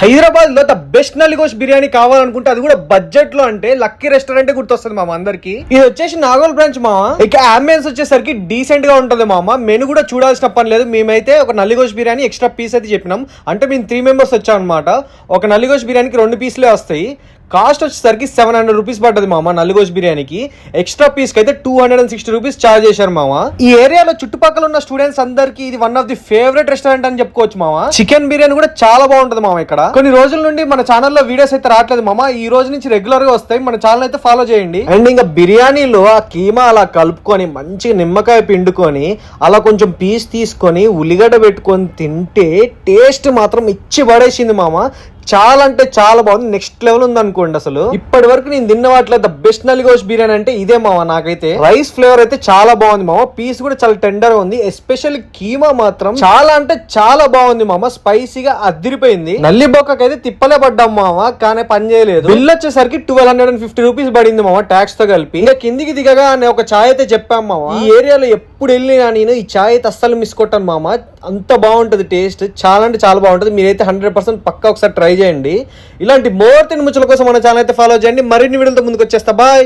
హైదరాబాద్ లో the best నల్లిగోష్ biryani కావాలనుకుంటే అది కూడా బడ్జెట్ లో అంటే లక్కీ రెస్టారెంట్ గుర్తొస్తుంది మామ అందరికి. ఇది వచ్చేసి నాగోల్ బ్రాంచ్ మామ. ఇక అంబియన్స్ వచ్చేసరికి డీసెంట్ గా ఉంటది మామ. మెను కూడా చూడాల్సిన పని లేదు. మేమైతే ఒక నల్లిగోష్ బిర్యానీ ఎక్స్ట్రా పీస్ అయితే చెప్పినాం. అంటే మేము 3 మెంబర్స్ వచ్చాం అనమాట. ఒక నల్లిగోష్ బిర్యానీకి 2 పీసులే వస్తాయి. కాస్ట్ వచ్చేసరికి 700 రూపీస్ పడ్డది మామ. నల్లిగోష్ బిర్యానీకి ఎక్స్ట్రా పీస్ కి అయితే 260 రూపీస్ చార్జ్ చేశారు మామ. ఈ ఏరియాలో చుట్టుపక్కల ఉన్న స్టూడెంట్స్ అందరికి ఇది one of the favourite restaurant అని చెప్పుకోవచ్చు మామ. చికెన్ బిర్యానీ కూడా చాలా బాగుంటది మామ. ఇక్కడ కొన్ని రోజుల నుండి మన ఛానల్లో వీడియోస్ అయితే రావట్లేదు మామ. ఈ రోజు నుంచి రెగ్యులర్ గా వస్తాయి. మన ఛానల్ అయితే ఫాలో చేయండి. అండ్ ఇంకా బిర్యానీలో ఆ కీమా అలా కలుపుకొని మంచిగా నిమ్మకాయ పిండుకొని అలా కొంచెం పీస్ తీసుకొని ఉల్లిగడ్డ పెట్టుకొని తింటే టేస్ట్ మాత్రం ఇచ్చి పడేసింది మామ. చాలా అంటే చాలా బాగుంది. నెక్స్ట్ లెవెల్ ఉంది అనుకోండి. అసలు ఇప్పటి వరకు నేను తిన్న వాటిలో ద బెస్ట్ నల్లిగోష్ బిర్యానీ అంటే ఇదే మామ. నాకైతే రైస్ ఫ్లేవర్ అయితే చాలా బాగుంది మామ. పీస్ కూడా చాలా టెండర్ గా ఉంది. ఎస్పెషల్లీ కీమా మాత్రం చాలా అంటే చాలా బాగుంది మామ. స్పైసీగా అదిరిపోయింది. నల్లి బొక్కకైతే తిప్పలే పడ్డాం మామ, కానీ పని చేయలేదు. బిల్ వచ్చేసరికి 1250 రూపీస్ పడింది మామ ట్యాక్స్ తో కలిపి. ఇంకా కిందికి దిగగా అనే ఒక చాయ్ అయితే చెప్పాం మామ. ఈ ఏరియాలో ఎప్పుడు వెళ్ళినా నేను ఈ చాయ్ అయితే అస్సలు మిస్ కొట్టాను మామ. అంత బాగుంటది టేస్ట్. చాలా అంటే చాలా బాగుంటది. మీరైతే 100% పక్కా ఒకసారి ట్రై చేయండి. ఇలాంటి మోర్ తిన్ ముచ్చల కోసం మన ఛానల్ అయితే ఫాలో చేయండి. మరిన్ని వీడియోలతో ముందుకు వచ్చేస్తా. బాయ్.